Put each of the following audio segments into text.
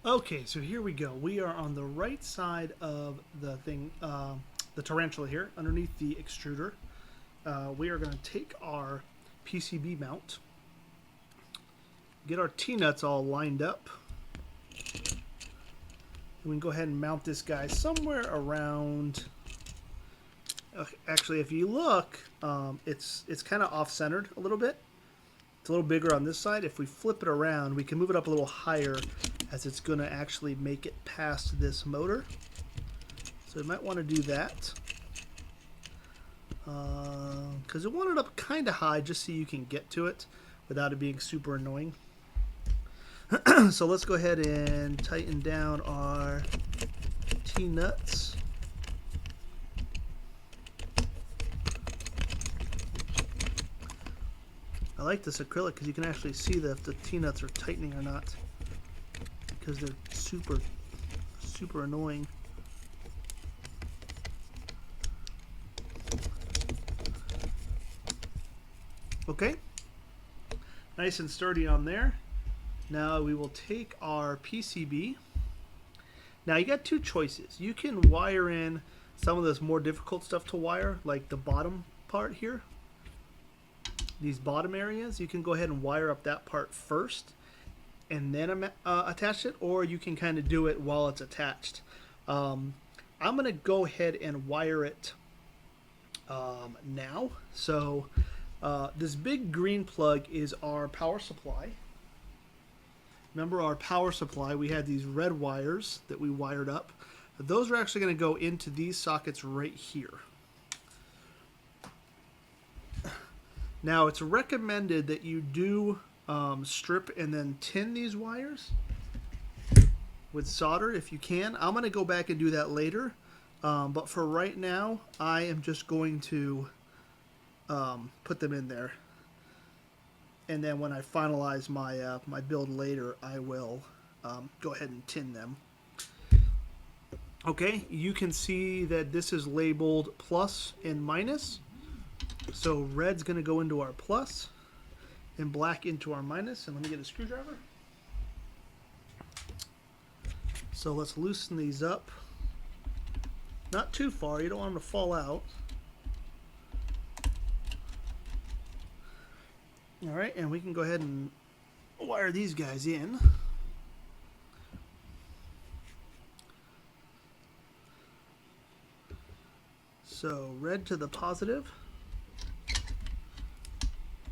Okay, so here we go. We are on the right side of the thing, the tarantula here, underneath the extruder. We are going to take our PCB mount, get our T-nuts all lined up. We can go ahead and mount this guy somewhere around. Actually, if you look, it's kind of off-centered a little bit. It's a little bigger on this side. If we flip it around, we can move it up a little higher, as it's going to actually make it past this motor. So you might want to do that. Because it want it up kind of high just so you can get to it without it being super annoying. So let's go ahead and tighten down our T-nuts. I like this acrylic because you can actually see that if the T-nuts are tightening or not, because they're super annoying. Okay, nice and sturdy on there. Now we will take our PCB. Now you got two choices. You can wire in some of this more difficult stuff to wire, like the bottom part here. These bottom areas, you can go ahead and wire up that part first and then attach it, or you can kind of do it while it's attached. I'm going to go ahead and wire it now. So this big green plug is our power supply. Remember our power supply, we had these red wires that we wired up. Those are actually going to go into these sockets right here. Now it's recommended that you do strip and then tin these wires with solder if you can. I'm going to go back and do that later. But for right now, I am just going to put them in there. And then when I finalize my my build later, I will go ahead and tin them. Okay, you can see that this is labeled plus and minus. So red's going to go into our plus and black into our minus. And let me get a screwdriver. So let's loosen these up. Not too far, you don't want them to fall out. Alright, and we can go ahead and wire these guys in. So red to the positive.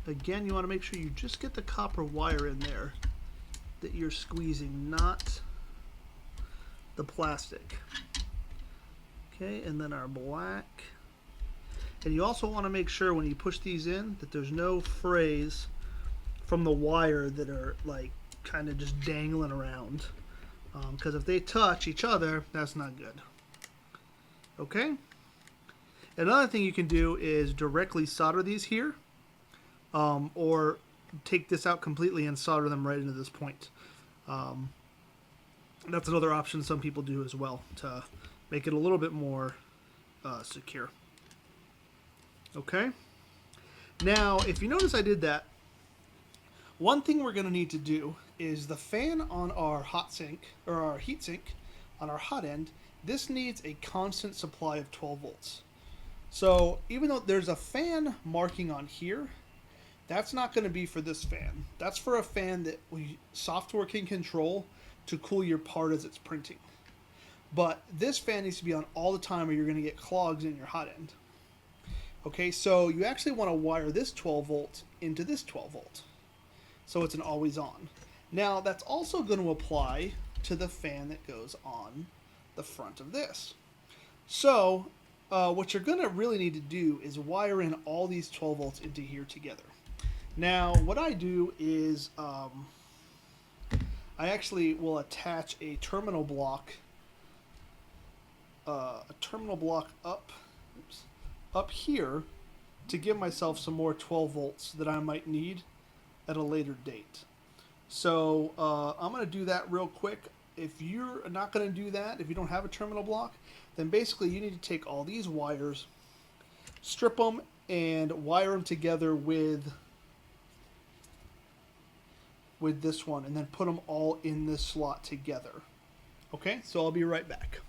Again, you want to make sure you just get the copper wire in there that you're squeezing, not the plastic. Okay, and then our black. And you also want to make sure when you push these in that there's no frays from the wire that are like kind of just dangling around. Because if they touch each other, that's not good. Okay? Another thing you can do is directly solder these here. Or take this out completely and solder them right into this point. That's another option some people do as well to make it a little bit more secure. Okay. Now, if you notice I did that, one thing we're going to need to do is the fan on our hot sink, or our heat sink, on our hot end, this needs a constant supply of 12 volts. So even though there's a fan marking on here, that's not going to be for this fan. That's for a fan that software can control to cool your part as it's printing. But this fan needs to be on all the time or you're going to get clogs in your hot end. Okay, so you actually want to wire this 12 volt into this 12 volt. So it's an always on. Now that's also going to apply to the fan that goes on the front of this. So what you're going to really need to do is wire in all these 12 volts into here together. Now what I do is I actually will attach a terminal block up here to give myself some more 12 volts that I might need at a later date. So I'm going to do that real quick. If you're not going to do that, if you don't have a terminal block, then basically you need to take all these wires, strip them, and wire them together with with this one and then put them all in this slot together. Okay, so I'll be right back.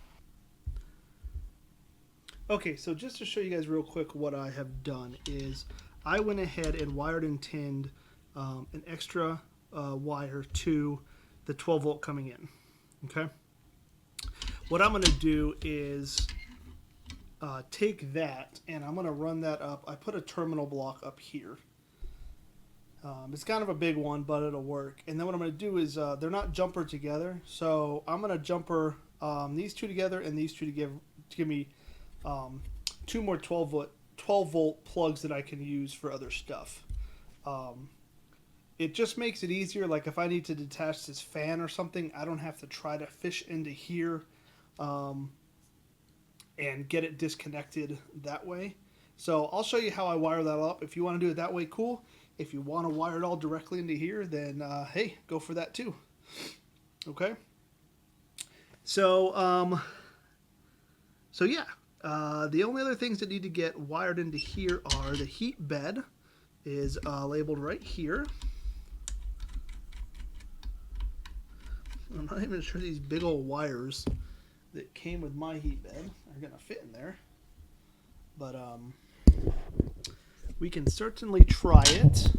Okay, so just to show you guys real quick what I have done is I went ahead and wired and tinned an extra wire to the 12 volt coming in. Okay, what I'm going to do is take that and I'm going to run that up. I put a terminal block up here. It's kind of a big one, but it'll work. And then what I'm going to do is they're not jumpered together, so I'm going to jumper these two together and these two to give me two more 12 volt plugs that I can use for other stuff. It just makes it easier. Like if I need to detach this fan or something, I don't have to try to fish into here and get it disconnected that way. So I'll show you how I wire that up. If you want to do it that way, cool. If you want to wire it all directly into here, then hey, go for that too. Okay. So yeah. The only other things that need to get wired into here are the heat bed is labeled right here. I'm not even sure these big old wires that came with my heat bed are going to fit in there. But we can certainly try it.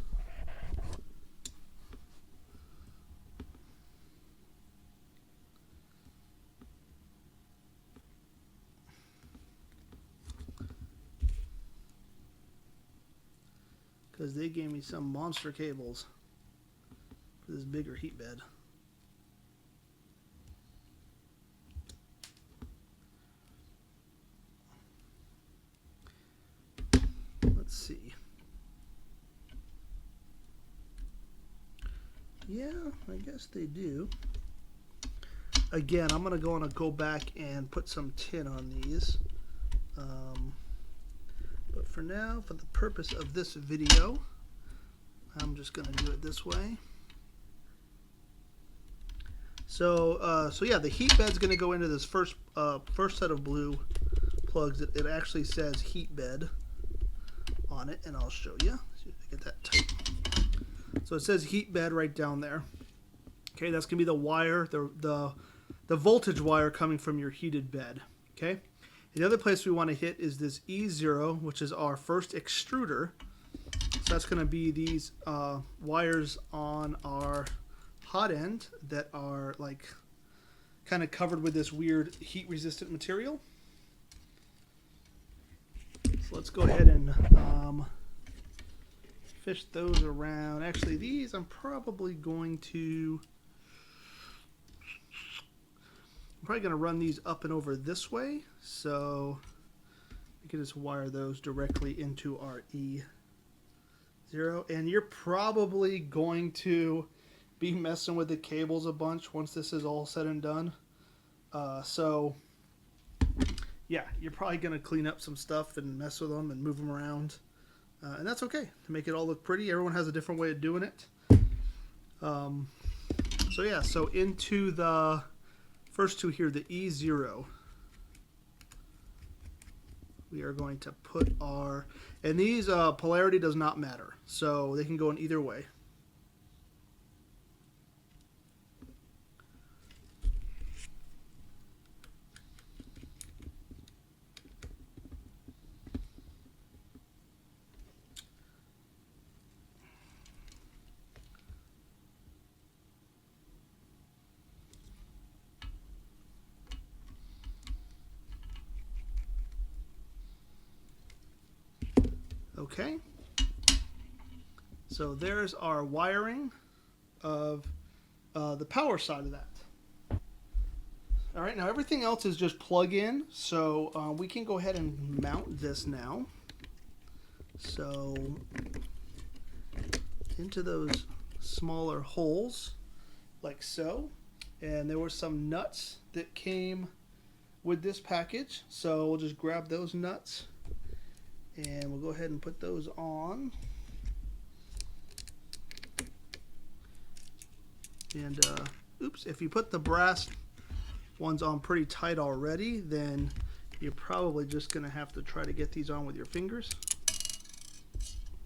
Because they gave me some monster cables for this bigger heat bed. Let's see. Yeah, I guess they do. Again, I'm going to go back and put some tin on these. But for now, for the purpose of this video, I'm just going to do it this way. So yeah, the heat bed's going to go into this first set of blue plugs. It actually says heat bed on it, and I'll show you. See if I get that tight. So it says heat bed right down there. Okay, that's going to be the wire, the voltage wire coming from your heated bed. Okay. The other place we want to hit is this E0, which is our first extruder. So that's going to be these wires on our hot end that are like kind of covered with this weird heat resistant material. So let's go ahead and fish those around. Actually, these I'm probably going to run these up and over this way, so we can just wire those directly into our E0. And you're probably going to be messing with the cables a bunch once this is all said and done. So yeah, you're probably going to clean up some stuff and mess with them and move them around. And that's okay to make it all look pretty. Everyone has a different way of doing it. So yeah, so into the first two here, the E0, we are going to put our, and these polarity does not matter, so they can go in either way. Okay, so there's our wiring of the power side of that. All right, now everything else is just plug in, so we can go ahead and mount this now. So into those smaller holes, like so. And there were some nuts that came with this package, so we'll just grab those nuts. And we'll go ahead and put those on. And oops, if you put the brass ones on pretty tight already, then you're probably just going to have to try to get these on with your fingers,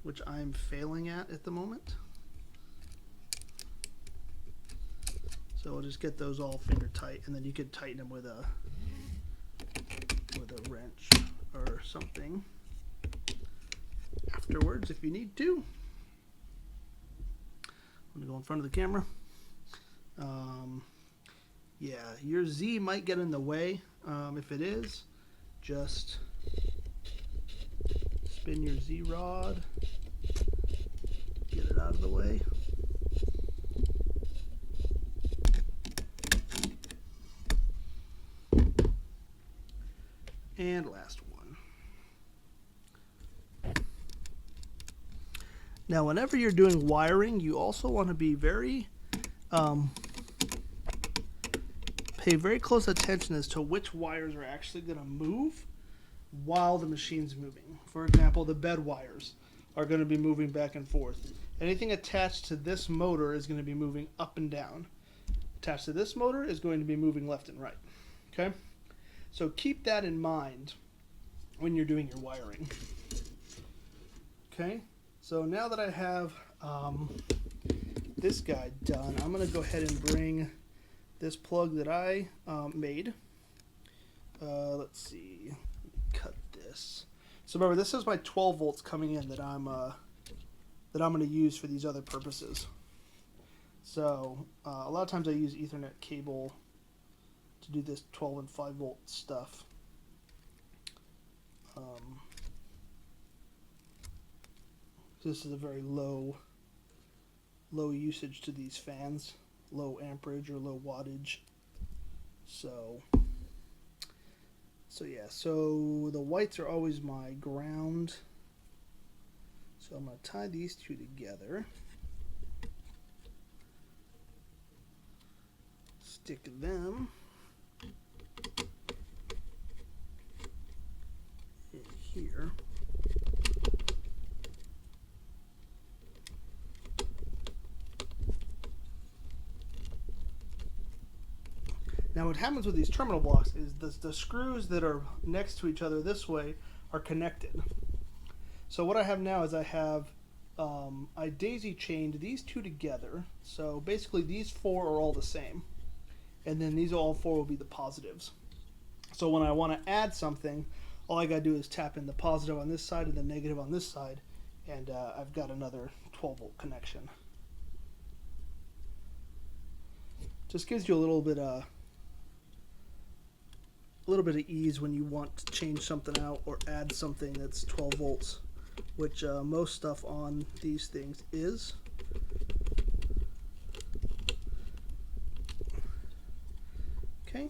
which I'm failing at the moment. So we'll just get those all finger tight, and then you could tighten them with a wrench or something afterwards if you need to. I'm gonna go in front of the camera. Yeah, your Z might get in the way. If it is, just spin your Z rod, get it out of the way. And last one. Now, whenever you're doing wiring, you also want to be pay very close attention as to which wires are actually going to move while the machine's moving. For example, the bed wires are going to be moving back and forth. Anything attached to this motor is going to be moving up and down. Attached to this motor is going to be moving left and right. Okay? So keep that in mind when you're doing your wiring. Okay? So now that I have this guy done, I'm going to go ahead and bring this plug that I made. Let's see. Cut this. So remember, this is my 12 volts coming in that I'm going to use for these other purposes. So a lot of times I use Ethernet cable to do this 12 and 5 volt stuff. This is a very low usage to these fans, low amperage or low wattage. So yeah, so the whites are always my ground. So I'm going to tie these two together. Stick them in here. Now what happens with these terminal blocks is the screws that are next to each other this way are connected. So what I have now is I daisy chained these two together. So basically these four are all the same. And then these all four will be the positives. So when I want to add something, all I got to do is tap in the positive on this side and the negative on this side, and I've got another 12 volt connection. Just gives you a little bit of ease when you want to change something out or add something that's 12 volts, which most stuff on these things is. Okay.